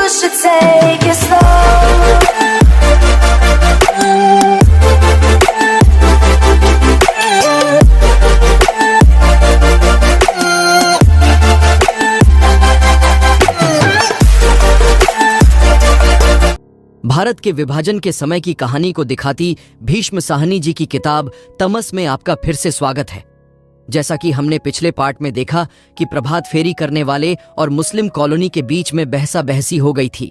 should take it slow. Bharat के विभाजन के समय की कहानी को दिखाती भीष्म साहनी जी की किताब तमस में आपका फिर से स्वागत है। जैसा कि हमने पिछले पार्ट में देखा कि प्रभात फेरी करने वाले और मुस्लिम कॉलोनी के बीच में बहसा बहसी हो गई थी।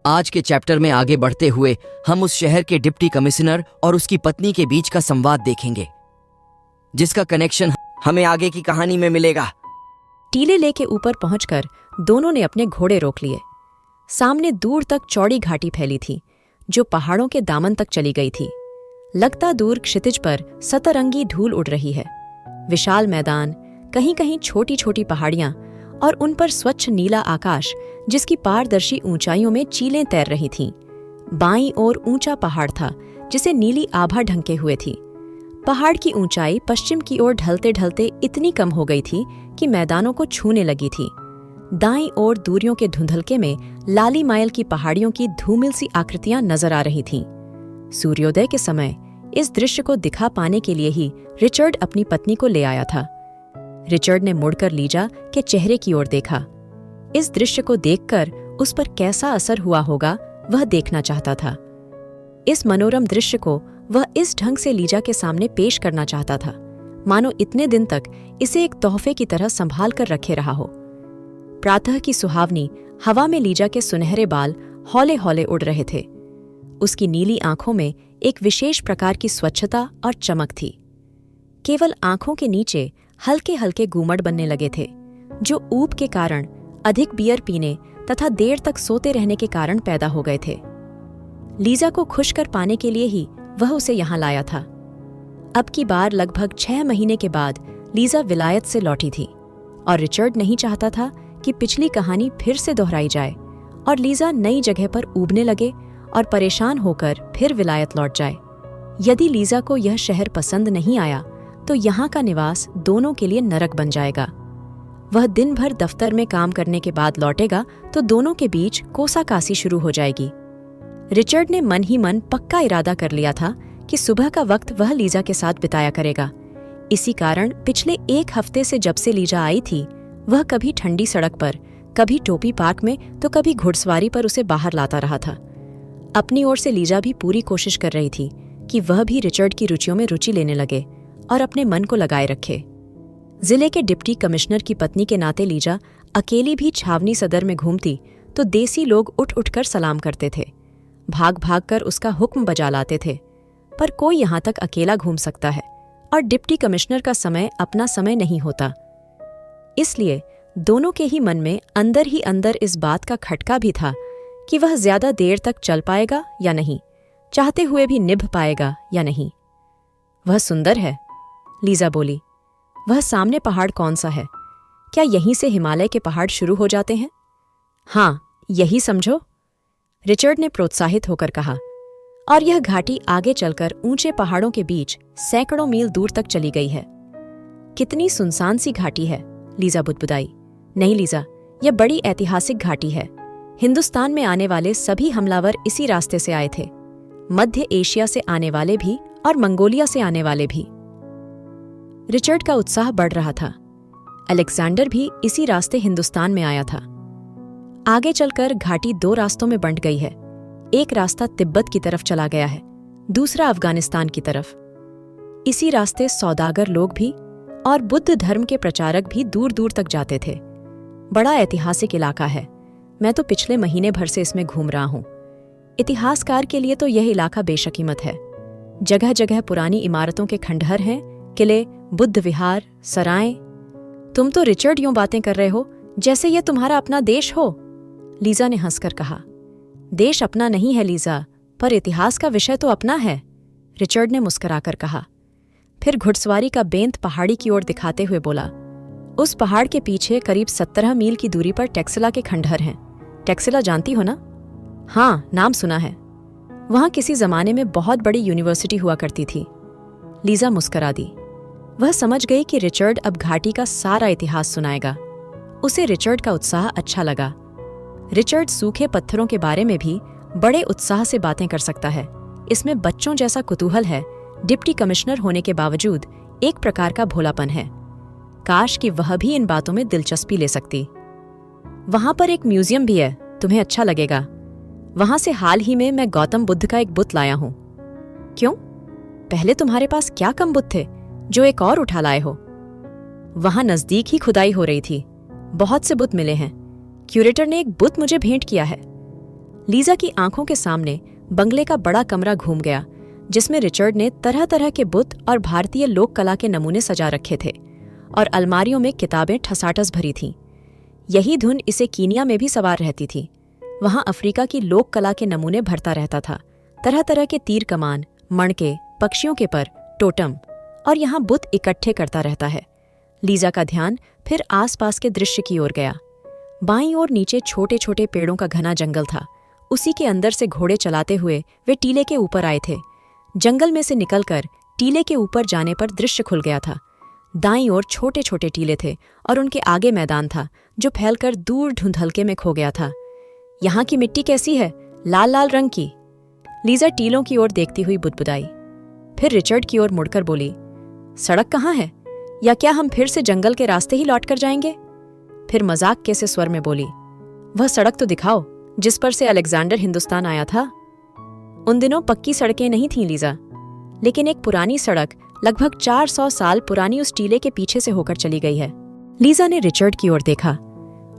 आज के चैप्टर में आगे बढ़ते हुए हम उस शहर के डिप्टी कमिश्नर और उसकी पत्नी के बीच का संवाद देखेंगे, जिसका कनेक्शन हमें आगे की कहानी में मिलेगा। टीले लेके ऊपर पहुंचकर दोनों ने अपने घोड़े रोक लिए। सामने दूर तक चौड़ी घाटी फैली थी, जो पहाड़ों के दामन तक चली गई थी। लगता दूर क्षितिज पर सतरंगी धूल उड़ रही है। विशाल मैदान, कहीं कहीं छोटी छोटी पहाड़ियां और उन पर स्वच्छ नीला आकाश, जिसकी पारदर्शी ऊंचाइयों में चीलें तैर रही थीं। बाईं ओर ऊंचा पहाड़ था, जिसे नीली आभा ढंके हुए थी। पहाड़ की ऊंचाई पश्चिम की ओर ढलते ढलते इतनी कम हो गई थी कि मैदानों को छूने लगी थी। दाईं ओर दूरियों के धुंधलके में लाली माइल की पहाड़ियों की धूमिल सी आकृतियां नजर आ रही थीं। सूर्योदय के समय इस दृश्य को दिखा पाने के लिए ही रिचर्ड अपनी पत्नी को ले आया था। रिचर्ड ने मुड़कर लीजा के चेहरे की ओर देखा। इस दृश्य को देखकर उस पर कैसा असर हुआ होगा, वह देखना चाहता था। इस मनोरम दृश्य को वह इस ढंग से लीजा के सामने पेश करना चाहता था, मानो इतने दिन तक इसे एक तोहफे की तरह संभाल कर रखे रहा हो। प्रातः की सुहावनी हवा में लीजा के सुनहरे बाल हौले हौले उड़ रहे थे। उसकी नीली आंखों में एक विशेष प्रकार की स्वच्छता और चमक थी। केवल आंखों के नीचे हल्के हल्के घूमड़ बनने लगे थे, जो ऊब के कारण, अधिक बियर पीने तथा देर तक सोते रहने के कारण पैदा हो गए थे। लीजा को खुश कर पाने के लिए ही वह उसे यहाँ लाया था। अब की बार लगभग 6 महीने के बाद लीजा विलायत से लौटी थी, और रिचर्ड नहीं चाहता था कि पिछली कहानी फिर से दोहराई जाए और लीजा नई जगह पर ऊबने लगे और परेशान होकर फिर विलायत लौट जाए। यदि लीजा को यह शहर पसंद नहीं आया तो यहाँ का निवास दोनों के लिए नरक बन जाएगा। वह दिन भर दफ्तर में काम करने के बाद लौटेगा तो दोनों के बीच कोसाकासी शुरू हो जाएगी। रिचर्ड ने मन ही मन पक्का इरादा कर लिया था कि सुबह का वक्त वह लीजा के साथ बिताया करेगा। इसी कारण पिछले 1 हफ्ते से जब से लीजा आई थी, वह कभी ठंडी सड़क पर, कभी टोपी पार्क में तो कभी घुड़सवारी पर उसे बाहर लाता रहा था। अपनी ओर से लीजा भी पूरी कोशिश कर रही थी कि वह भी रिचर्ड की रुचियों में रुचि लेने लगे और अपने मन को लगाए रखे। जिले के डिप्टी कमिश्नर की पत्नी के नाते लीजा अकेली भी छावनी सदर में घूमती तो देसी लोग उठ उठकर सलाम करते थे, भाग भाग कर उसका हुक्म बजा लाते थे। पर कोई यहाँ तक अकेला घूम सकता है, और डिप्टी कमिश्नर का समय अपना समय नहीं होता। इसलिए दोनों के ही मन में अंदर ही अंदर इस बात का खटका भी था कि वह ज्यादा देर तक चल पाएगा या नहीं, चाहते हुए भी निभ पाएगा या नहीं। वह सुंदर है, लीजा बोली। वह सामने पहाड़ कौन सा है? क्या यहीं से हिमालय के पहाड़ शुरू हो जाते हैं? हाँ, यही समझो, रिचर्ड ने प्रोत्साहित होकर कहा। और यह घाटी आगे चलकर ऊंचे पहाड़ों के बीच सैकड़ों मील दूर तक चली गई है। कितनी सुनसान सी घाटी है, लीजा बुदबुदाई। नहीं लीजा, यह बड़ी ऐतिहासिक घाटी है। हिंदुस्तान में आने वाले सभी हमलावर इसी रास्ते से आए थे, मध्य एशिया से आने वाले भी और मंगोलिया से आने वाले भी। रिचर्ड का उत्साह बढ़ रहा था। अलेक्जेंडर भी इसी रास्ते हिंदुस्तान में आया था। आगे चलकर घाटी 2 रास्तों में बंट गई है। एक रास्ता तिब्बत की तरफ चला गया है, दूसरा अफगानिस्तान की तरफ। इसी रास्ते सौदागर लोग भी और बुद्ध धर्म के प्रचारक भी दूर दूर तक जाते थे। बड़ा ऐतिहासिक इलाका है। मैं तो पिछले महीने भर से इसमें घूम रहा हूँ। इतिहासकार के लिए तो यह इलाका बेशकीमत है। जगह जगह पुरानी इमारतों के खंडहर हैं, किले, बुद्ध विहार, सराय। तुम तो रिचर्ड यूं बातें कर रहे हो जैसे यह तुम्हारा अपना देश हो, लीजा ने हंसकर कहा। देश अपना नहीं है लीजा, पर इतिहास का विषय तो अपना है, रिचर्ड ने मुस्कुराकर कहा। फिर घुड़सवारी का बेंत पहाड़ी की ओर दिखाते हुए बोला, उस पहाड़ के पीछे करीब 17 मील की दूरी पर टेक्सिला के खंडहर हैं। टेक्सिला जानती हो ना? हाँ, नाम सुना है। वहां किसी जमाने में बहुत बड़ी यूनिवर्सिटी हुआ करती थी। लीजा मुस्करा दी। वह समझ गई कि रिचर्ड अब घाटी का सारा इतिहास सुनाएगा। उसे रिचर्ड का उत्साह अच्छा लगा। रिचर्ड सूखे पत्थरों के बारे में भी बड़े उत्साह से बातें कर सकता है। इसमें बच्चों जैसा कुतूहल है, डिप्टी कमिश्नर होने के बावजूद एक प्रकार का भोलापन है। काश कि वह भी इन बातों में दिलचस्पी ले सकती। वहां पर एक म्यूजियम भी है, तुम्हें अच्छा लगेगा। वहां से हाल ही में मैं गौतम बुद्ध का एक बुत लाया हूं। क्यों? पहले तुम्हारे पास क्या कम बुत थे जो एक और उठा लाए हो? वहां नजदीक ही खुदाई हो रही थी, बहुत से बुत मिले हैं। क्यूरेटर ने एक बुत मुझे भेंट किया है। लीजा की आंखों के सामने बंगले का बड़ा कमरा घूम गया, जिसमें रिचर्ड ने तरह तरह के बुत और भारतीय लोक कला के नमूने सजा रखे थे और अलमारियों में किताबें ठसाठस भरी थीं। यही धुन इसे कीनिया में भी सवार रहती थी। वहां अफ्रीका की लोक कला के नमूने भरता रहता था, तरह तरह के तीर कमान, मणके, पक्षियों के पर, टोटम, और यहाँ बुत इकट्ठे करता रहता है। लीजा का ध्यान फिर आसपास के दृश्य की ओर गया। बाईं ओर नीचे छोटे छोटे पेड़ों का घना जंगल था। उसी के अंदर से घोड़े चलाते हुए वे टीले के ऊपर आए थे। जंगल में से निकलकर टीले के ऊपर जाने पर दृश्य खुल गया था। दाईं ओर छोटे छोटे टीले थे और उनके आगे मैदान था जो फैलकर दूर धुंधलके में खो गया था। यहाँ की मिट्टी कैसी है? लाल लाल रंग की। लीजा टीलों की ओर देखती हुई बुदबुदाई। फिर रिचर्ड की ओर मुड़कर बोली, सड़क कहाँ है? या क्या हम फिर से जंगल के रास्ते ही लौट कर जाएंगे? फिर मजाक के से स्वर में बोली, वह सड़क तो दिखाओ जिस पर से अलेक्जेंडर हिंदुस्तान आया था। उन दिनों पक्की सड़कें नहीं थीं लीजा, लेकिन एक पुरानी सड़क लगभग 400 साल पुरानी उस टीले के पीछे से होकर चली गई है। लीजा ने रिचर्ड की ओर देखा।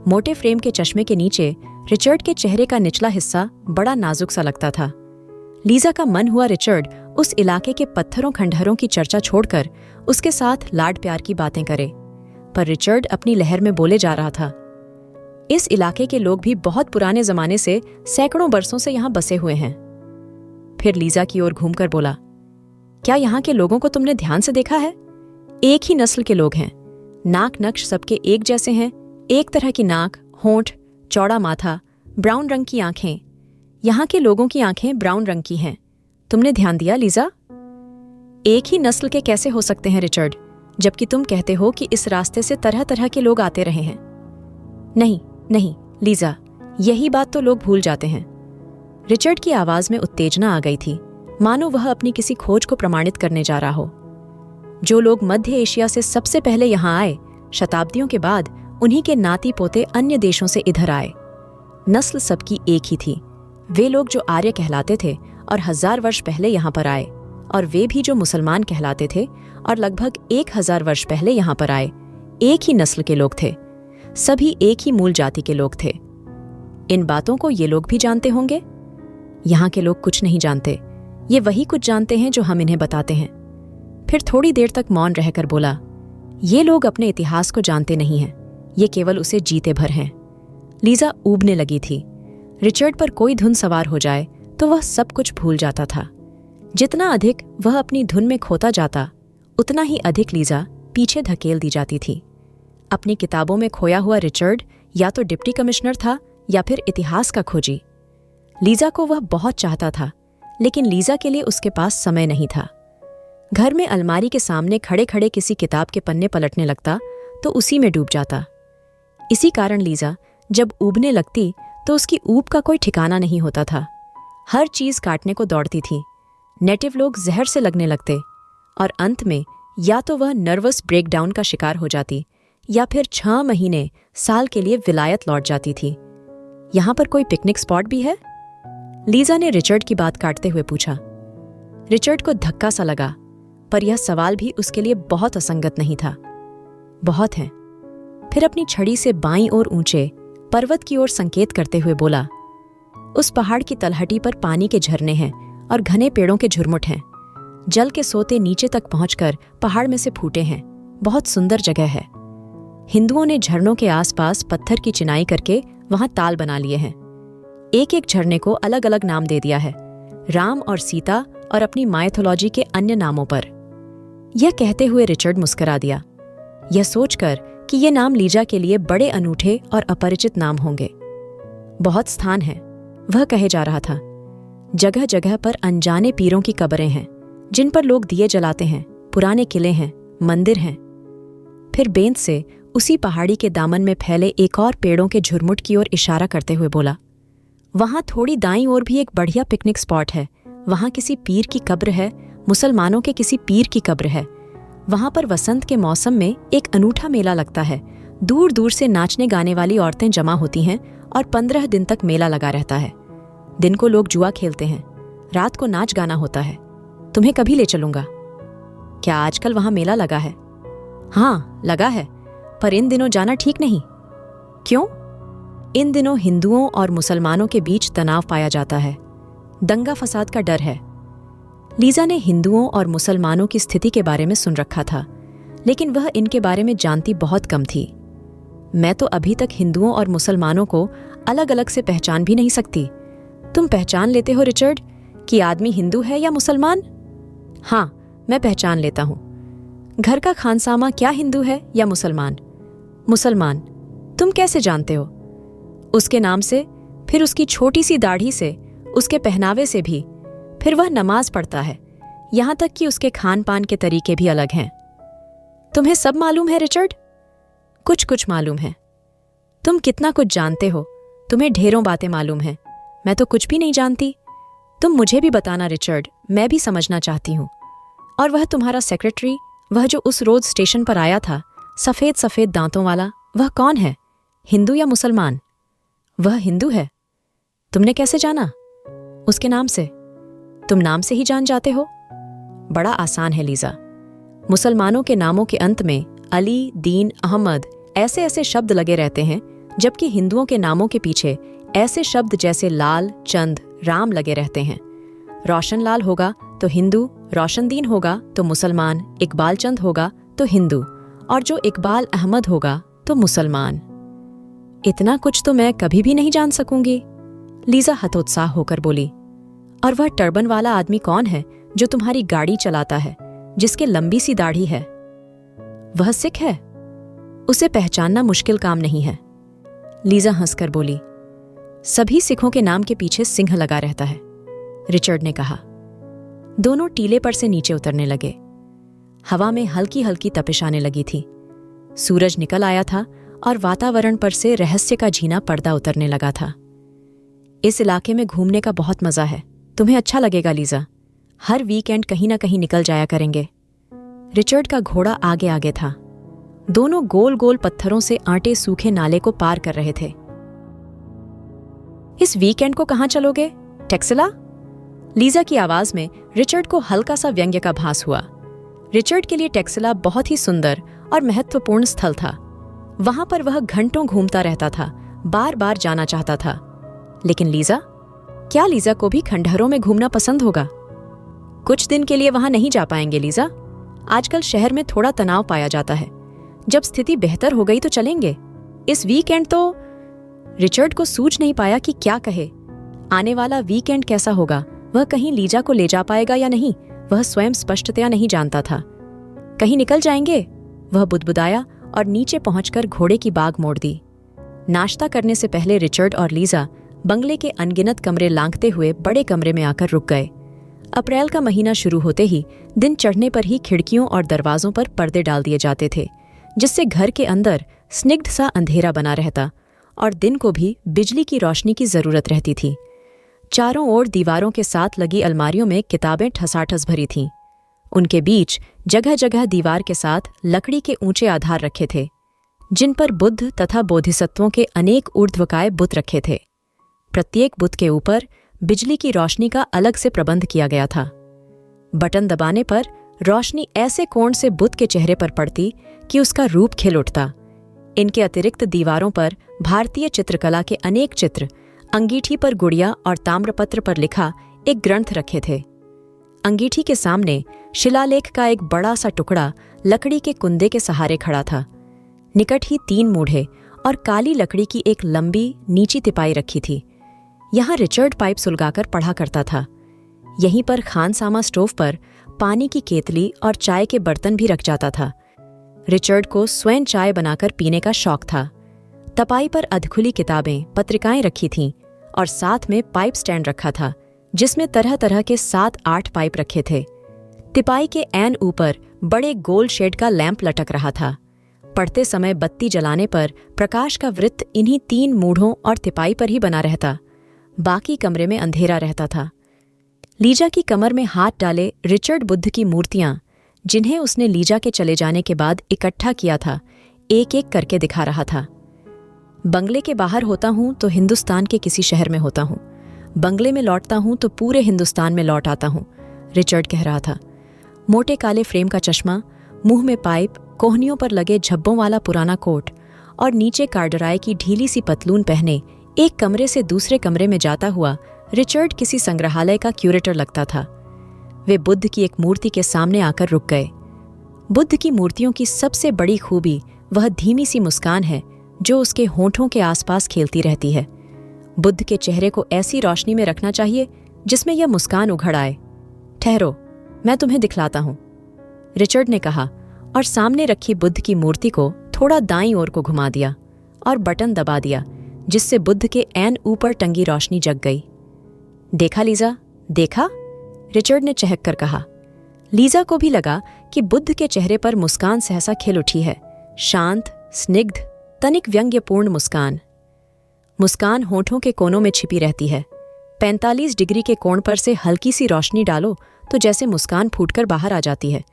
मोटे फ्रेम के चश्मे के नीचे रिचर्ड के चेहरे का निचला हिस्सा बड़ा नाजुक सा लगता था। लीजा का मन हुआ रिचर्ड उस इलाके के पत्थरों खंडहरों की चर्चा छोड़कर उसके साथ लाड प्यार की बातें करे, पर रिचर्ड अपनी लहर में बोले जा रहा था। इस इलाके के लोग भी बहुत पुराने जमाने से सैकड़ों बरसों से यहाँ बसे हुए हैं। फिर लीजा की ओर घूमकर बोला, क्या यहाँ के लोगों को तुमने ध्यान से देखा है? एक ही नस्ल के लोग हैं। नाक नक्श सबके एक जैसे हैं, एक तरह की नाक, होंठ, चौड़ा माथा, ब्राउन रंग की आंखें। यहाँ के लोगों की आंखें ब्राउन रंग की हैं। तुमने ध्यान दिया लीजा? एक ही नस्ल के कैसे हो सकते हैं रिचर्ड, जबकि तुम कहते हो कि इस रास्ते से तरह तरह के लोग आते रहे हैं। नहीं नहीं लीजा, यही बात तो लोग भूल जाते हैं। रिचर्ड की आवाज में उत्तेजना आ गई थी, मानो वह अपनी किसी खोज को प्रमाणित करने जा रहा हो। जो लोग मध्य एशिया से सबसे पहले यहाँ आए, शताब्दियों के बाद उन्हीं के नाती पोते अन्य देशों से इधर आए। नस्ल सबकी एक ही थी। वे लोग जो आर्य कहलाते थे और 1000 वर्ष पहले यहाँ पर आए, और वे भी जो मुसलमान कहलाते थे और लगभग 1000 वर्ष पहले यहाँ पर आए, एक ही नस्ल के लोग थे। सभी एक ही मूल जाति के लोग थे। इन बातों को ये लोग भी जानते होंगे। यहाँ के लोग कुछ नहीं जानते, ये वही कुछ जानते हैं जो हम इन्हें बताते हैं। फिर थोड़ी देर तक मौन रहकर बोला, ये लोग अपने इतिहास को जानते नहीं हैं, ये केवल उसे जीते भर हैं। लीजा ऊबने लगी थी। रिचर्ड पर कोई धुन सवार हो जाए तो वह सब कुछ भूल जाता था। जितना अधिक वह अपनी धुन में खोता जाता, उतना ही अधिक लीजा पीछे धकेल दी जाती थी। अपनी किताबों में खोया हुआ रिचर्ड या तो डिप्टी कमिश्नर था या फिर इतिहास का खोजी। लीजा को वह बहुत चाहता था, लेकिन लीजा के लिए उसके पास समय नहीं था। घर में अलमारी के सामने खड़े खड़े किसी किताब के पन्ने पलटने लगता तो उसी में डूब जाता। इसी कारण लीजा जब ऊबने लगती तो उसकी ऊब का कोई ठिकाना नहीं होता था। हर चीज काटने को दौड़ती थी। नेटिव लोग जहर से लगने लगते और अंत में या तो वह नर्वस ब्रेकडाउन का शिकार हो जाती या फिर 6 महीने साल के लिए विलायत लौट जाती थी। यहाँ पर कोई पिकनिक स्पॉट भी है? लीजा ने रिचर्ड की बात काटते हुए पूछा। रिचर्ड को धक्का सा लगा, पर यह सवाल भी उसके लिए बहुत असंगत नहीं था। बहुत है। फिर अपनी छड़ी से बाईं ओर ऊंचे पर्वत की ओर संकेत करते हुए बोला, उस पहाड़ की तलहटी पर पानी के झरने हैं और घने पेड़ों के झुरमुट हैं। जल के सोते नीचे तक पहुंचकर पहाड़ में से फूटे हैं। बहुत सुंदर जगह है। हिंदुओं ने झरनों के आसपास पत्थर की चिनाई करके वहां ताल बना लिए हैं। एक एक झरने को अलग अलग नाम दे दिया है, राम और सीता और अपनी माइथोलॉजी के अन्य नामों पर। यह कहते हुए रिचर्ड मुस्कुरा दिया, यह सोचकर कि ये नाम लीजा के लिए बड़े अनूठे और अपरिचित नाम होंगे। बहुत स्थान है, वह कहे जा रहा था। जगह जगह पर अनजाने पीरों की कब्रें हैं जिन पर लोग दिए जलाते हैं। पुराने किले हैं, मंदिर हैं। फिर बेंत से उसी पहाड़ी के दामन में फैले एक और पेड़ों के झुरमुट की ओर इशारा करते हुए बोला, वहां थोड़ी दाईं ओर भी एक बढ़िया पिकनिक स्पॉट है। वहां किसी पीर की कब्र है, मुसलमानों के किसी पीर की कब्र है। वहां पर वसंत के मौसम में एक अनूठा मेला लगता है। दूर दूर से नाचने गाने वाली औरतें जमा होती हैं और 15 दिन तक मेला लगा रहता है। दिन को लोग जुआ खेलते हैं, रात को नाच गाना होता है। तुम्हें कभी ले चलूंगा। क्या आजकल वहां मेला लगा है? हाँ, लगा है, पर इन दिनों जाना ठीक नहीं। क्यों? इन दिनों हिंदुओं और मुसलमानों के बीच तनाव पाया जाता है। दंगा फसाद का डर है। लीजा ने हिंदुओं और मुसलमानों की स्थिति के बारे में सुन रखा था, लेकिन वह इनके बारे में जानती बहुत कम थी। मैं तो अभी तक हिंदुओं और मुसलमानों को अलग अलग से पहचान भी नहीं सकती। तुम पहचान लेते हो रिचर्ड कि आदमी हिंदू है या मुसलमान? हाँ, मैं पहचान लेता हूं। घर का खानसामा क्या हिंदू है या मुसलमान? मुसलमान। तुम कैसे जानते हो? उसके नाम से, फिर उसकी छोटी सी दाढ़ी से, उसके पहनावे से भी, फिर वह नमाज पढ़ता है। यहां तक कि उसके खान पान के तरीके भी अलग हैं। तुम्हें सब मालूम है रिचर्ड? कुछ कुछ मालूम है। तुम कितना कुछ जानते हो। तुम्हें ढेरों बातें मालूम हैं। मैं तो कुछ भी नहीं जानती। तुम मुझे भी बताना रिचर्ड, मैं भी समझना चाहती हूं। और वह तुम्हारा सेक्रेटरी, वह जो उस रोज स्टेशन पर आया था, सफेद सफेद दांतों वाला, वह कौन है? हिंदू या मुसलमान? वह हिंदू है। तुमने कैसे जाना? उसके नाम से। तुम नाम से ही जान जाते हो? बड़ा आसान है लीजा। मुसलमानों के नामों के अंत में अली, दीन, अहमद ऐसे ऐसे शब्द लगे रहते हैं, जबकि हिंदुओं के नामों के पीछे ऐसे शब्द जैसे लाल, चंद, राम लगे रहते हैं। रोशन लाल होगा तो हिंदू, रोशनदीन होगा तो मुसलमान, इकबाल चंद होगा तो हिंदू, और जो इकबाल अहमद होगा तो मुसलमान। इतना कुछ तो मैं कभी भी नहीं जान सकूंगी, लीजा हतोत्साह होकर बोली। और वह टर्बन वाला आदमी कौन है जो तुम्हारी गाड़ी चलाता है, जिसके लंबी सी दाढ़ी है? वह सिख है। उसे पहचानना मुश्किल काम नहीं है, लीजा हंसकर बोली। सभी सिखों के नाम के पीछे सिंह लगा रहता है, रिचर्ड ने कहा। दोनों टीले पर से नीचे उतरने लगे। हवा में हल्की हल्की तपिश आने लगी थी। सूरज निकल आया था और वातावरण पर से रहस्य का झीना पर्दा उतरने लगा था। इस इलाके में घूमने का बहुत मजा है। तुम्हें अच्छा लगेगा लीजा। हर वीकेंड कहीं ना कहीं निकल जाया करेंगे। रिचर्ड का घोड़ा आगे आगे था। दोनों गोल गोल पत्थरों से आटे सूखे नाले को पार कर रहे थे। इस वीकेंड को कहां चलोगे? टेक्सिला? लीजा की आवाज में रिचर्ड को हल्का सा व्यंग्य का भास हुआ। रिचर्ड के लिए टेक्सिला बहुत ही सुंदर और महत्वपूर्ण स्थल था। वहां पर वह घंटों घूमता रहता था, बार बार जाना चाहता था। लेकिन लीजा? क्या लीजा को भी खंडहरों में घूमना पसंद होगा? कुछ दिन के लिए वहां नहीं जा पाएंगे लीजा। आजकल शहर में थोड़ा तनाव पाया जाता है। जब स्थिति बेहतर हो गई तो चलेंगे। इस वीकेंड तो... रिचर्ड को सूझ नहीं पाया कि क्या कहे। आने वाला वीकेंड कैसा होगा, वह कहीं लीजा को ले जा पाएगा या नहीं, वह स्वयं स्पष्टतया नहीं जानता था। कहीं निकल जाएंगे, वह बुदबुदाया और नीचे पहुंचकर घोड़े की बाग मोड़ दी। नाश्ता करने से पहले रिचर्ड और लीजा बंगले के अनगिनत कमरे लांघते हुए बड़े कमरे में आकर रुक गए। अप्रैल का महीना शुरू होते ही दिन चढ़ने पर ही खिड़कियों और दरवाजों पर पर्दे डाल दिए जाते थे, जिससे घर के अंदर स्निग्ध सा अंधेरा बना रहता और दिन को भी बिजली की रोशनी की जरूरत रहती थी। चारों ओर दीवारों के साथ लगी अलमारियों में किताबें ठसाठस भरी थीं। उनके बीच जगह जगह दीवार के साथ लकड़ी के ऊंचे आधार रखे थे, जिन पर बुद्ध तथा बोधिसत्वों के अनेक ऊर्ध्वकाय बुत रखे थे। प्रत्येक बुत के ऊपर बिजली की रोशनी का अलग से प्रबंध किया गया था। बटन दबाने पर रोशनी ऐसे कोण से बुत के चेहरे पर पड़ती कि उसका रूप खिल उठता। इनके अतिरिक्त दीवारों पर भारतीय चित्रकला के अनेक चित्र, अंगीठी पर गुड़िया और ताम्रपत्र पर लिखा एक ग्रंथ रखे थे। अंगीठी के सामने शिलालेख का एक बड़ा सा टुकड़ा लकड़ी के कुंदे के सहारे खड़ा था। निकट ही 3 मूढ़े और काली लकड़ी की एक लंबी नीची तिपाई रखी थी। यहाँ रिचर्ड पाइप सुलगाकर पढ़ा करता था। यहीं पर खानसामा स्टोव पर पानी की केतली और चाय के बर्तन भी रख जाता था। रिचर्ड को स्वयं चाय बनाकर पीने का शौक था। तपाई पर अधखुली किताबें, पत्रिकाएं रखी थीं और साथ में पाइप स्टैंड रखा था, जिसमें तरह तरह के 7-8 पाइप रखे थे। तिपाई के ऐन ऊपर बड़े गोल शेड का लैंप लटक रहा था। पढ़ते समय बत्ती जलाने पर प्रकाश का वृत्त इन्हीं 3 मूढ़ों और तिपाई पर ही बना रहता, बाकी कमरे में अंधेरा रहता था। लीजा की कमर में हाथ डाले रिचर्ड बुद्ध की मूर्तियां, जिन्हें उसने लीजा के चले जाने के बाद इकट्ठा किया था, एक एक करके दिखा रहा था। बंगले के बाहर होता हूं तो हिंदुस्तान के किसी शहर में होता हूं, बंगले में लौटता हूं तो पूरे हिंदुस्तान में लौट आता हूं, रिचर्ड कह रहा था। मोटे काले फ्रेम का चश्मा, मुंह में पाइप, कोहनियों पर लगे झब्बों वाला पुराना कोट और नीचे कार्डराय की ढीली सी पतलून पहने एक कमरे से दूसरे कमरे में जाता हुआ रिचर्ड किसी संग्रहालय का क्यूरेटर लगता था। वे बुद्ध की एक मूर्ति के सामने आकर रुक गए। बुद्ध की मूर्तियों की सबसे बड़ी खूबी वह धीमी सी मुस्कान है जो उसके होंठों के आसपास खेलती रहती है। बुद्ध के चेहरे को ऐसी रोशनी में रखना चाहिए जिसमें यह मुस्कान उघड़ आए। ठहरो, मैं तुम्हें दिखलाता हूं, रिचर्ड ने कहा और सामने रखी बुद्ध की मूर्ति को थोड़ा दाईं ओर को घुमा दिया और बटन दबा दिया, जिससे बुद्ध के ऐन ऊपर टंगी रोशनी जग गई। देखा लीजा, देखा? रिचर्ड ने चहक कर कहा। लीजा को भी लगा कि बुद्ध के चेहरे पर मुस्कान सहसा खिल उठी है, शांत, स्निग्ध, तनिक व्यंग्यपूर्ण मुस्कान। मुस्कान होठों के कोनों में छिपी रहती है। 45 डिग्री के कोण पर से हल्की सी रोशनी डालो तो जैसे मुस्कान फूटकर बाहर आ जाती है।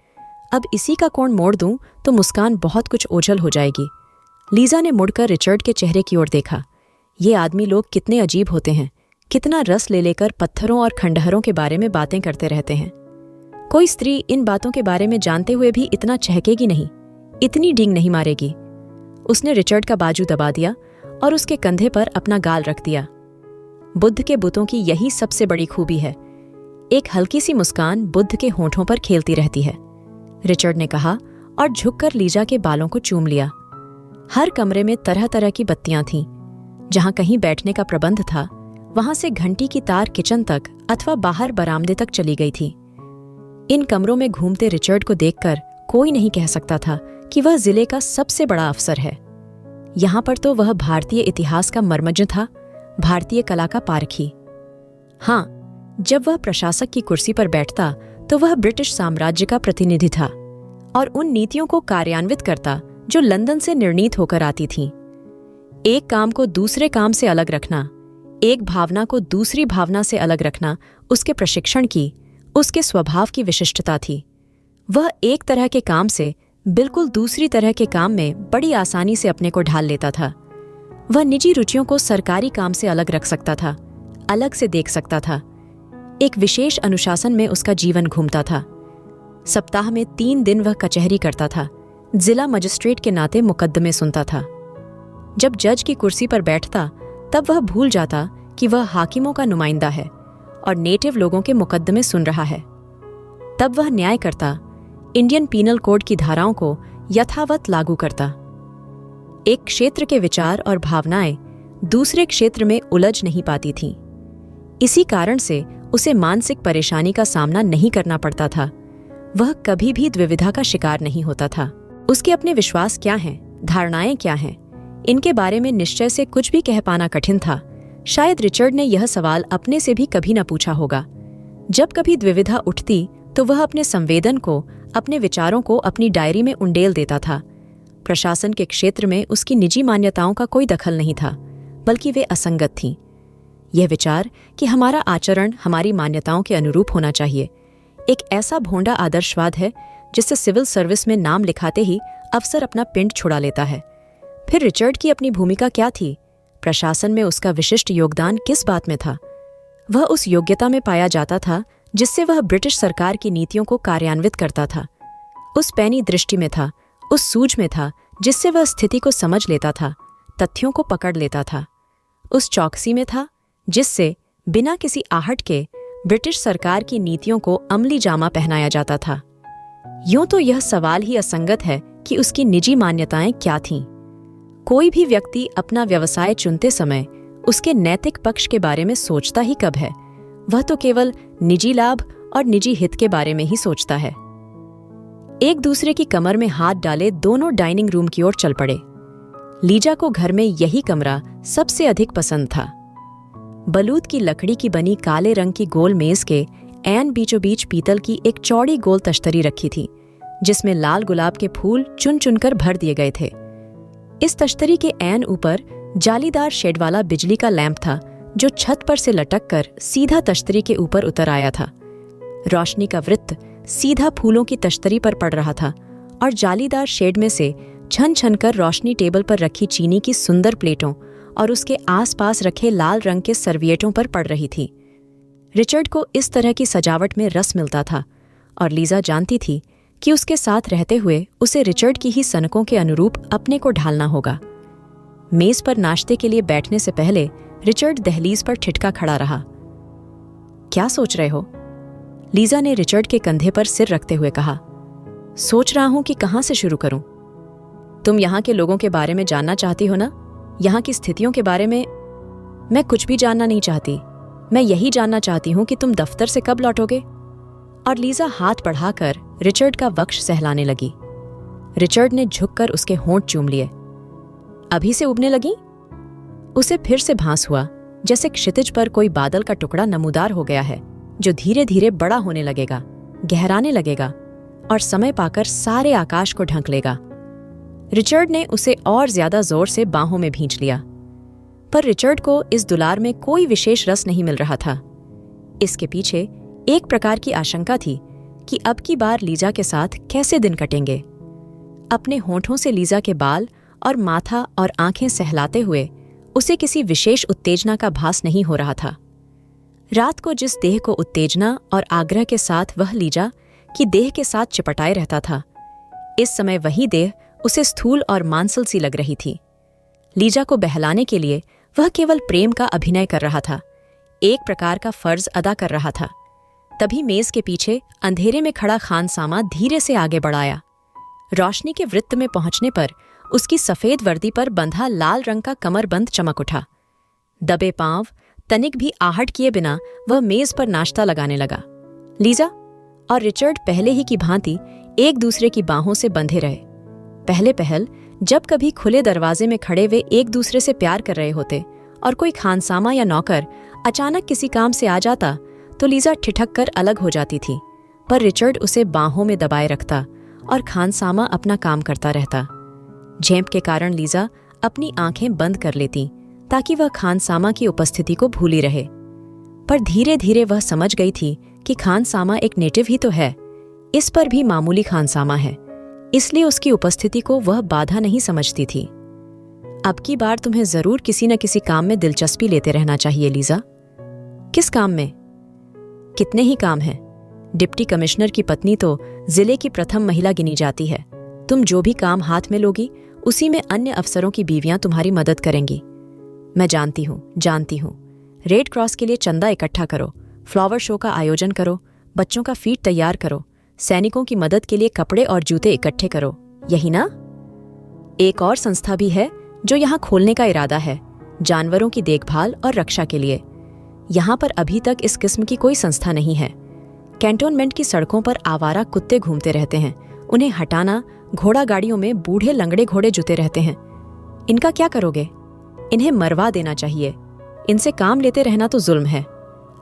अब इसी का कोण मोड़ दूं तो मुस्कान बहुत कुछ ओझल हो जाएगी। लीजा ने मुड़कर रिचर्ड के चेहरे की ओर देखा। ये आदमी लोग कितने अजीब होते हैं, कितना रस ले लेकर पत्थरों और खंडहरों के बारे में बातें करते रहते हैं। कोई स्त्री इन बातों के बारे में जानते हुए भी इतना चहकेगी नहीं, इतनी डींग नहीं मारेगी। उसने रिचर्ड का बाजू दबा दिया और उसके कंधे पर अपना गाल रख दिया। बुद्ध के बुतों की यही सबसे बड़ी खूबी है, एक हल्की सी मुस्कान बुद्ध के होंठों पर खेलती रहती है, रिचर्ड ने कहा और झुककर लीजा के बालों को चूम लिया। हर कमरे में तरह तरह की बत्तियां थीं। जहां कहीं बैठने का प्रबंध था, वहां से घंटी की तार किचन तक अथवा बाहर बरामदे तक चली गई थी। इन कमरों में घूमते रिचर्ड को देखकर कोई नहीं कह सकता था कि वह जिले का सबसे बड़ा अफसर है। यहां पर तो वह भारतीय इतिहास का मर्मज्ञ था, भारतीय कला का पारखी। हां, जब वह प्रशासक की कुर्सी पर बैठता तो वह ब्रिटिश साम्राज्य का प्रतिनिधि था और उन नीतियों को कार्यान्वित करता जो लंदन से निर्णीत होकर आती थीं। एक काम को दूसरे काम से अलग रखना, एक भावना को दूसरी भावना से अलग रखना उसके प्रशिक्षण की, उसके स्वभाव की विशिष्टता थी। वह एक तरह के काम से बिल्कुल दूसरी तरह के काम में बड़ी आसानी से अपने को ढाल लेता था। वह निजी रुचियों को सरकारी काम से अलग रख सकता था, अलग से देख सकता था। एक विशेष अनुशासन में उसका जीवन घूमता था। सप्ताह में 3 दिन वह कचहरी करता था, जिला मजिस्ट्रेट के नाते मुकद्दमे सुनता था। जब जज की कुर्सी पर बैठता तब वह भूल जाता कि वह हाकिमों का नुमाइंदा है और नेटिव लोगों के मुकद्दमे सुन रहा है। तब वह न्याय करता, इंडियन पीनल कोड की धाराओं को यथावत लागू करता। एक क्षेत्र के विचार और भावनाएं दूसरे क्षेत्र में उलझ नहीं पाती थीं। इसी कारण से उसे मानसिक परेशानी का सामना नहीं करना पड़ता था। वह कभी भी द्विविधा का शिकार नहीं होता था। उसके अपने विश्वास क्या हैं, धारणाएं क्या हैं, इनके बारे में निश्चय से कुछ भी कह पाना कठिन था। शायद रिचर्ड ने यह सवाल अपने से भी कभी न पूछा होगा। जब कभी द्विविधा उठती तो वह अपने संवेदन को, अपने विचारों को अपनी डायरी में उंडेल देता था। प्रशासन के क्षेत्र में उसकी निजी मान्यताओं का कोई दखल नहीं था, बल्कि वे असंगत थीं। यह विचार कि हमारा आचरण हमारी मान्यताओं के अनुरूप होना चाहिए, एक ऐसा भोंडा आदर्शवाद है जिससे सिविल सर्विस में नाम लिखाते ही अफसर अपना पिंड छुड़ा लेता है। फिर रिचर्ड की अपनी भूमिका क्या थी? प्रशासन में उसका विशिष्ट योगदान किस बात में था? वह उस योग्यता में पाया जाता था जिससे वह ब्रिटिश सरकार की नीतियों को कार्यान्वित करता था। उस पैनी दृष्टि में था, उस सूझ में था जिससे वह स्थिति को समझ लेता था, तथ्यों को पकड़ लेता था। उस चौकसी में था जिससे बिना किसी आहट के ब्रिटिश सरकार की नीतियों को अमली जामा पहनाया जाता था। यूं तो यह सवाल ही असंगत है कि उसकी निजी मान्यताएं क्या थीं। कोई भी व्यक्ति अपना व्यवसाय चुनते समय उसके नैतिक पक्ष के बारे में सोचता ही कब है? वह तो केवल निजी लाभ और निजी हित के बारे में ही सोचता है। एक दूसरे की कमर में हाथ डाले दोनों डाइनिंग रूम की ओर चल पड़े। लीजा को घर में यही कमरा सबसे अधिक पसंद था। बलूत की लकड़ी की बनी काले रंग की गोल मेज के ऐन बीचों बीच पीतल की एक चौड़ी गोल तश्तरी रखी थी, जिसमें लाल गुलाब के फूल चुन चुनकर भर दिए गए थे। इस तश्तरी के ऐन ऊपर जालीदार शेड वाला बिजली का लैंप था, जो छत पर से लटक कर सीधा तश्तरी के ऊपर उतर आया था। रोशनी का वृत्त सीधा फूलों की तश्तरी पर पड़ रहा था और जालीदार शेड में से छन छन कर रोशनी टेबल पर रखी चीनी की सुंदर प्लेटों और उसके आसपास रखे लाल रंग के सर्विएटों पर पड़ रही थी। रिचर्ड को इस तरह की सजावट में रस मिलता था और लीजा जानती थी कि उसके साथ रहते हुए उसे रिचर्ड की ही सनकों के अनुरूप अपने को ढालना होगा। मेज पर नाश्ते के लिए बैठने से पहले रिचर्ड दहलीज पर ठिठका खड़ा रहा। क्या सोच रहे हो? लीजा ने रिचर्ड के कंधे पर सिर रखते हुए कहा। सोच रहा हूं कि कहां से शुरू करूं। तुम यहां के लोगों के बारे में जानना चाहती हो ना? यहां की स्थितियों के बारे में? मैं कुछ भी जानना नहीं चाहती। मैं यही जानना चाहती हूं कि तुम दफ्तर से कब लौटोगे। और लीजा हाथ बढ़ाकर रिचर्ड का वक्ष सहलाने लगी। रिचर्ड ने झुककर उसके होंठ चूम लिए। अभी से उबने लगी? उसे फिर से भास हुआ जैसे क्षितिज पर कोई बादल का टुकड़ा नमूदार हो गया है, जो धीरे धीरे बड़ा होने लगेगा, गहराने लगेगा और समय पाकर सारे आकाश को ढक लेगा। रिचर्ड ने उसे और ज्यादा जोर से बाहों में भींच लिया, पर रिचर्ड को इस दुलार में कोई विशेष रस नहीं मिल रहा था। इसके पीछे एक प्रकार की आशंका थी कि अब की बार लीजा के साथ कैसे दिन कटेंगे। अपने होंठों से लीजा के बाल और माथा और आंखें सहलाते हुए उसे किसी विशेष उत्तेजना का भास नहीं हो रहा था। रात को जिस देह को उत्तेजना और आग्रह के साथ वह लीजा की देह के साथ चिपटाए रहता था, इस समय वही देह उसे स्थूल और मांसल सी लग रही थी। लीजा को बहलाने के लिए वह केवल प्रेम का अभिनय कर रहा था, एक प्रकार का फर्ज अदा कर रहा था। तभी मेज के पीछे अंधेरे में खड़ा खानसामा धीरे से आगे बढ़ाया। रोशनी के वृत्त में पहुंचने पर उसकी सफेद वर्दी पर बंधा लाल रंग का कमरबंद चमक उठा। दबे पांव, तनिक भी आहट किए बिना वह मेज पर नाश्ता लगाने लगा। लीजा और रिचर्ड पहले ही की भांति एक दूसरे की बाहों से बंधे रहे। पहले पहल जब कभी खुले दरवाजे में खड़े वे एक दूसरे से प्यार कर रहे होते और कोई खानसामा या नौकर अचानक किसी काम से आ जाता तो लीजा ठिठक कर अलग हो जाती थी, पर रिचर्ड उसे बाहों में दबाए रखता और खानसामा अपना काम करता रहता। झेंप के कारण लीजा अपनी आंखें बंद कर लेती ताकि वह खानसामा की उपस्थिति को भूली रहे, पर धीरे धीरे वह समझ गई थी कि खानसामा एक नेटिव ही तो है, इस पर भी मामूली खानसामा है, इसलिए उसकी उपस्थिति को वह बाधा नहीं समझती थी। अब की बार तुम्हें जरूर किसी न किसी काम में दिलचस्पी लेते रहना चाहिए लीजा। किस काम में? कितने ही काम हैं। डिप्टी कमिश्नर की पत्नी तो जिले की प्रथम महिला गिनी जाती है। तुम जो भी काम हाथ में लोगी उसी में अन्य अफसरों की बीवियां तुम्हारी मदद करेंगी। मैं जानती हूँ। रेड क्रॉस के लिए चंदा इकट्ठा करो, फ्लावर शो का आयोजन करो, बच्चों का फीड तैयार करो, सैनिकों की मदद के लिए कपड़े और जूते इकट्ठे करो, यही ना? एक और संस्था भी है जो यहाँ खोलने का इरादा है, जानवरों की देखभाल और रक्षा के लिए। यहाँ पर अभी तक इस किस्म की कोई संस्था नहीं है। कैंटोनमेंट की सड़कों पर आवारा कुत्ते घूमते रहते हैं, उन्हें हटाना घोड़ा गाड़ियों में बूढ़े लंगड़े घोड़े जुते रहते हैं। इनका क्या करोगे? इन्हें मरवा देना चाहिए। इनसे काम लेते रहना तो जुल्म है।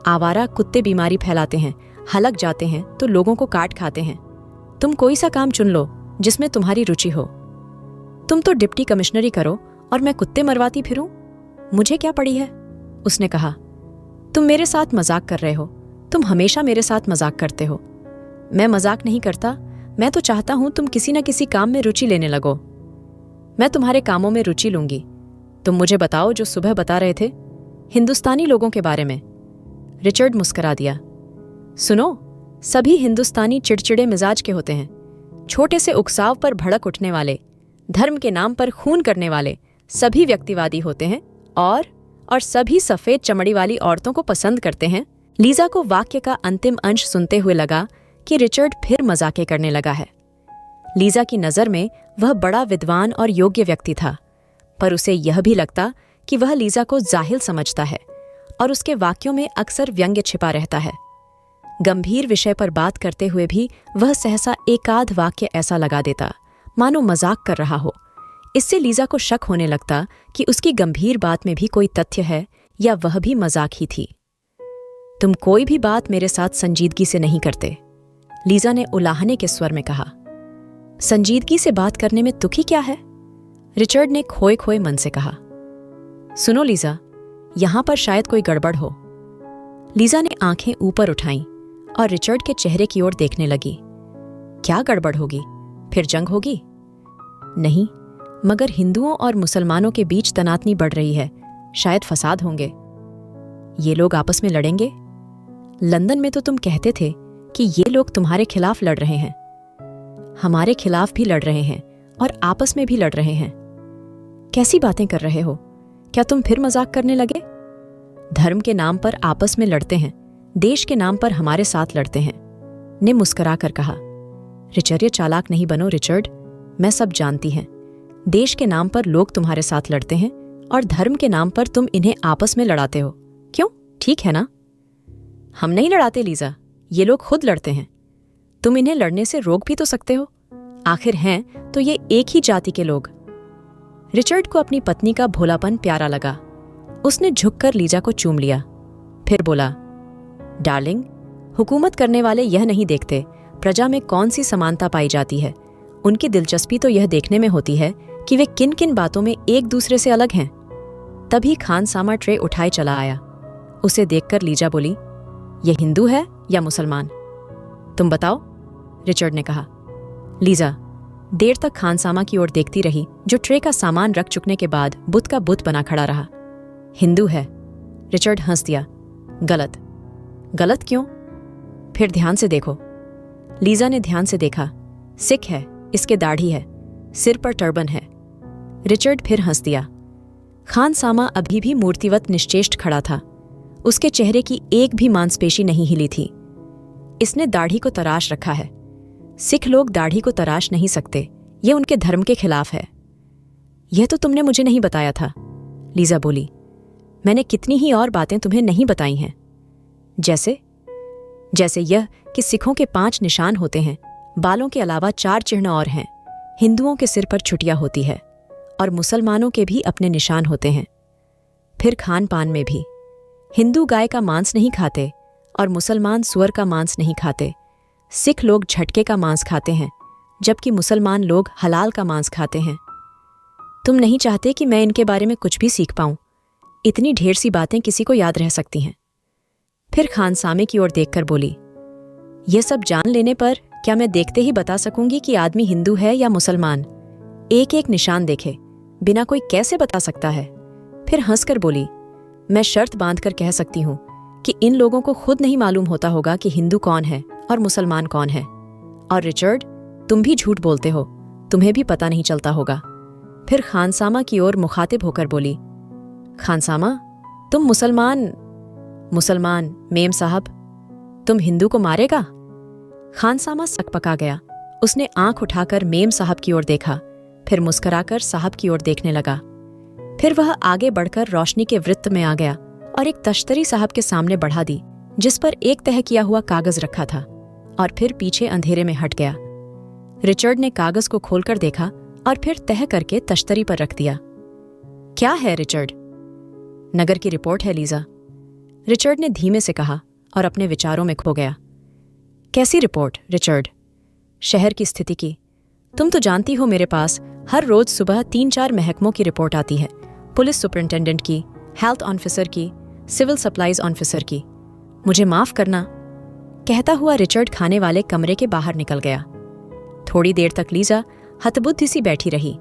आवारा कुत्ते बीमारी फैलाते हैं, हलक जाते हैं तो लोगों को काट खाते हैं। तुम कोई सा काम चुन लो जिसमें तुम्हारी रुचि हो। तुम तो डिप्टी कमिश्नरी करो और मैं कुत्ते मरवाती फिरूं? मुझे क्या पड़ी है? उसने कहा। तुम मेरे साथ मजाक कर रहे हो। तुम हमेशा मेरे साथ मजाक करते हो। मैं मजाक नहीं करता। मैं तो चाहता हूं तुम किसी न किसी काम में रुचि लेने लगो। मैं तुम्हारे कामों में रुचि लूंगी। तुम मुझे बताओ जो सुबह बता रहे थे, हिंदुस्तानी लोगों के बारे में। रिचर्ड मुस्कुरा दिया। सुनो, सभी हिंदुस्तानी चिड़चिड़े मिजाज के होते हैं। छोटे से उकसाव पर भड़क उठने वाले, धर्म के नाम पर खून करने वाले सभी व्यक्तिवादी होते हैं और सभी सफेद चमड़ी वाली औरतों को पसंद करते हैं। लीजा को वाक्य का अंतिम अंश सुनते हुए लगा कि रिचर्ड फिर मजाके करने लगा है। लीजा की नजर में वह बड़ा विद्वान और योग्य व्यक्ति था, पर उसे यह भी लगता कि वह लीजा को जाहिल समझता है और उसके वाक्यों में अक्सर व्यंग्य छिपा रहता है। गंभीर विषय पर बात करते हुए भी वह सहसा एकाध वाक्य ऐसा लगा देता मानो मजाक कर रहा हो। इससे लीजा को शक होने लगता कि उसकी गंभीर बात में भी कोई तथ्य है या वह भी मजाक ही थी। तुम कोई भी बात मेरे साथ संजीदगी से नहीं करते, लीजा ने उलाहने के स्वर में कहा। संजीदगी से बात करने में दुखी क्या है? रिचर्ड ने खोए खोए मन से कहा। सुनो लीजा, यहां पर शायद कोई गड़बड़ हो। लीजा ने आंखें ऊपर उठाईं और रिचर्ड के चेहरे की ओर देखने लगी। क्या गड़बड़ होगी? फिर जंग होगी? नहीं, मगर हिंदुओं और मुसलमानों के बीच तनातनी बढ़ रही है, शायद फसाद होंगे। ये लोग आपस में लड़ेंगे? लंदन में तो तुम कहते थे कि ये लोग तुम्हारे खिलाफ लड़ रहे हैं। हमारे खिलाफ भी लड़ रहे हैं और आपस में भी लड़ रहे हैं। कैसी बातें कर रहे हो? क्या तुम फिर मजाक करने लगे? धर्म के नाम पर आपस में लड़ते हैं, देश के नाम पर हमारे साथ लड़ते हैं, ने मुस्कुरा कर कहा। रिचर्ड, चालाक नहीं बनो रिचर्ड, मैं सब जानती हैं। देश के नाम पर लोग तुम्हारे साथ लड़ते हैं और धर्म के नाम पर तुम इन्हें आपस में लड़ाते हो। क्यों? ठीक है ना? हम नहीं लड़ाते लीजा, ये लोग खुद लड़ते हैं। तुम इन्हें लड़ने से रोक भी तो सकते हो। आखिर हैं तो ये एक ही जाति के लोग। रिचर्ड को अपनी पत्नी का भोलापन प्यारा लगा। उसने झुककर लीजा को चूम लिया, फिर बोला, डार्लिंग, हुकूमत करने वाले यह नहीं देखते प्रजा में कौन सी समानता पाई जाती है। उनकी दिलचस्पी तो यह देखने में होती है कि वे किन किन बातों में एक दूसरे से अलग हैं। तभी खानसामा ट्रे उठाए चला आया। उसे देखकर लीजा बोली, यह हिंदू है या मुसलमान? तुम बताओ, रिचर्ड ने कहा। लीजा देर तक खानसामा की ओर देखती रही, जो ट्रे का सामान रख चुकने के बाद बुत का बुत बना खड़ा रहा। हिंदू है। रिचर्ड हंस दिया। गलत। गलत क्यों? फिर ध्यान से देखो। लीजा ने ध्यान से देखा। सिख है, इसके दाढ़ी है, सिर पर टर्बन है। रिचर्ड फिर हंस दिया। खानसामा अभी भी मूर्तिवत निश्चेष्ट खड़ा था। उसके चेहरे की एक भी मांसपेशी नहीं हिली थी। इसने दाढ़ी को तराश रखा है। सिख लोग दाढ़ी को तराश नहीं सकते, यह उनके धर्म के खिलाफ है। यह तो तुमने मुझे नहीं बताया था, लीजा बोली। मैंने कितनी ही और बातें तुम्हें नहीं बताई हैं। जैसे यह कि सिखों के 5 निशान होते हैं, बालों के अलावा 4 चिन्ह और हैं। हिंदुओं के सिर पर छुटिया होती है और मुसलमानों के भी अपने निशान होते हैं। फिर खान पान में भी हिंदू गाय का मांस नहीं खाते और मुसलमान सुअर का मांस नहीं खाते। सिख लोग झटके का मांस खाते हैं, जबकि मुसलमान लोग हलाल का मांस खाते हैं। तुम नहीं चाहते कि मैं इनके बारे में कुछ भी सीख पाऊं। इतनी ढेर सी बातें किसी को याद रह सकती हैं। फिर खानसामे की ओर देखकर बोली, यह सब जान लेने पर क्या मैं देखते ही बता सकूंगी कि आदमी हिंदू है या मुसलमान? एक एक निशान देखे बिना कोई कैसे बता सकता है? फिर हंसकर बोली, मैं शर्त बांधकर कह सकती हूं कि इन लोगों को खुद नहीं मालूम होता होगा कि हिंदू कौन है और मुसलमान कौन है। और रिचर्ड, तुम भी झूठ बोलते हो, तुम्हें भी पता नहीं चलता होगा। फिर खानसामा की ओर मुखातिब होकर बोली, खानसामा, तुम मुसलमान मेम साहब, तुम हिंदू को मारेगा? खानसामा सकपका गया। उसने आंख उठाकर मेम साहब की ओर देखा, फिर मुस्कुराकर साहब की ओर देखने लगा। फिर वह आगे बढ़कर रोशनी के वृत्त में आ गया और एक तश्तरी साहब के सामने बढ़ा दी, जिस पर एक तह किया हुआ कागज रखा था, और फिर पीछे अंधेरे में हट गया। रिचर्ड ने कागज को खोलकर देखा और फिर तह करके तश्तरी पर रख दिया। क्या है रिचर्ड? नगर की रिपोर्ट है लीजा, रिचर्ड ने धीमे से कहा और अपने विचारों में खो गया। कैसी रिपोर्ट रिचर्ड? शहर की स्थिति की। तुम तो जानती हो मेरे पास हर रोज सुबह 3-4 महकमों की रिपोर्ट आती है। पुलिस सुपरिंटेंडेंट की, हेल्थ ऑफिसर की, सिविल सप्लाईज ऑफिसर की। मुझे माफ करना, कहता हुआ रिचर्ड खाने वाले कमरे के बाहर निकल गया। थोड़ी देर तक लीजा हतबुद्धि सी बैठी रही।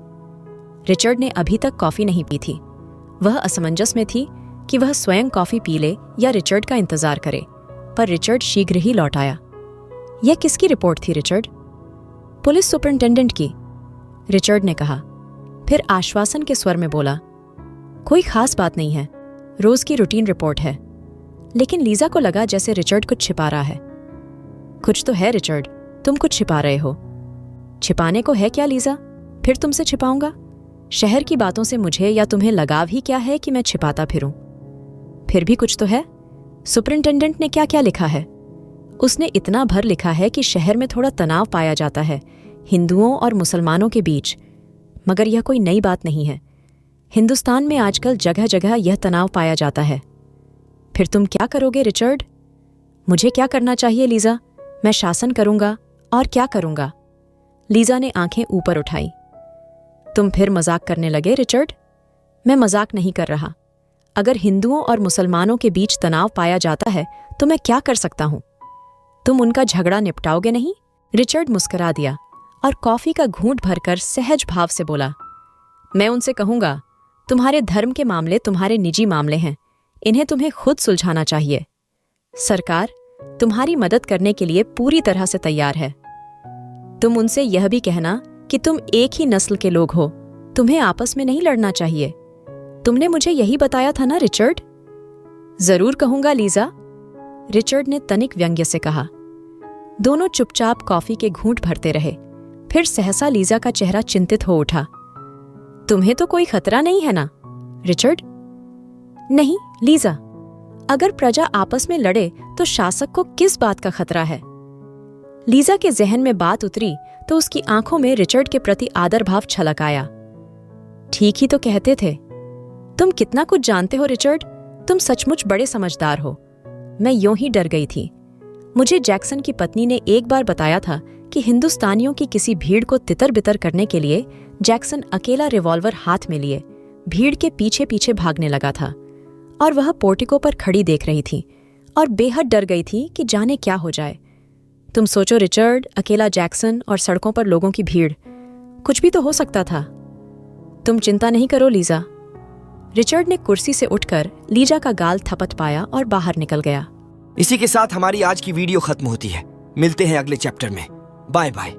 रिचर्ड ने अभी तक कॉफी नहीं पी थी। वह असमंजस में थी कि वह स्वयं कॉफी पी ले या रिचर्ड का इंतजार करे, पर रिचर्ड शीघ्र ही लौट आया। यह किसकी रिपोर्ट थी रिचर्ड? पुलिस सुपरिंटेंडेंट की, रिचर्ड ने कहा। फिर आश्वासन के स्वर में बोला, कोई खास बात नहीं है, रोज की रूटीन रिपोर्ट है। लेकिन लीजा को लगा जैसे रिचर्ड कुछ छिपा रहा है। कुछ तो है रिचर्ड, तुम कुछ छिपा रहे हो। छिपाने को है क्या लीजा? फिर तुमसे छिपाऊंगा? शहर की बातों से मुझे या तुम्हें लगाव ही क्या है कि मैं छिपाता फिरूं? फिर भी कुछ तो है। सुपरिंटेंडेंट ने क्या क्या लिखा है? उसने इतना भर लिखा है कि शहर में थोड़ा तनाव पाया जाता है हिंदुओं और मुसलमानों के बीच, मगर यह कोई नई बात नहीं है। हिंदुस्तान में आजकल जगह जगह यह तनाव पाया जाता है। फिर तुम क्या करोगे रिचर्ड? मुझे क्या करना चाहिए लीजा? मैं शासन करूंगा, और क्या करूंगा? लीजा ने आंखें ऊपर उठाई। तुम फिर मजाक करने लगे रिचर्ड? मैं मजाक नहीं कर रहा। अगर हिंदुओं और मुसलमानों के बीच तनाव पाया जाता है तो मैं क्या कर सकता हूं? तुम उनका झगड़ा निपटाओगे नहीं? रिचर्ड मुस्कुरा दिया और कॉफी का घूंट भरकर सहज भाव से बोला, मैं उनसे कहूंगा, तुम्हारे धर्म के मामले तुम्हारे निजी मामले हैं, इन्हें तुम्हें खुद सुलझाना चाहिए। सरकार तुम्हारी मदद करने के लिए पूरी तरह से तैयार है। तुम उनसे यह भी कहना कि तुम एक ही नस्ल के लोग हो, तुम्हें आपस में नहीं लड़ना चाहिए। तुमने मुझे यही बताया था ना रिचर्ड? जरूर कहूंगा लीजा, रिचर्ड ने तनिक व्यंग्य से कहा। दोनों चुपचाप कॉफी के घूंट भरते रहे। फिर सहसा लीजा का चेहरा चिंतित हो उठा। तुम्हें तो कोई खतरा नहीं है ना रिचर्ड? नहीं लीजा, अगर प्रजा आपस में लड़े तो शासक को किस बात का खतरा है? लीजा के जहन में बात उतरी तो उसकी आंखों में रिचर्ड के प्रति आदर भाव छलक आया। ठीक ही तो कहते थे। तुम कितना कुछ जानते हो रिचर्ड, तुम सचमुच बड़े समझदार हो। मैं यूं ही डर गई थी। मुझे जैक्सन की पत्नी ने एक बार बताया था कि हिंदुस्तानियों की किसी भीड़ को तितर बितर करने के लिए जैक्सन अकेला रिवॉल्वर हाथ में लिए भीड़ के पीछे पीछे भागने लगा था और वह पोर्टिको पर खड़ी देख रही थी और बेहद डर गई थी कि जाने क्या हो जाए। तुम सोचो रिचर्ड, अकेला जैक्सन और सड़कों पर लोगों की भीड़, कुछ भी तो हो सकता था। तुम चिंता नहीं करो लीजा। रिचर्ड ने कुर्सी से उठकर लीजा का गाल थपथ पाया और बाहर निकल गया। इसी के साथ हमारी आज की वीडियो खत्म होती है। मिलते हैं अगले चैप्टर में। Bye bye.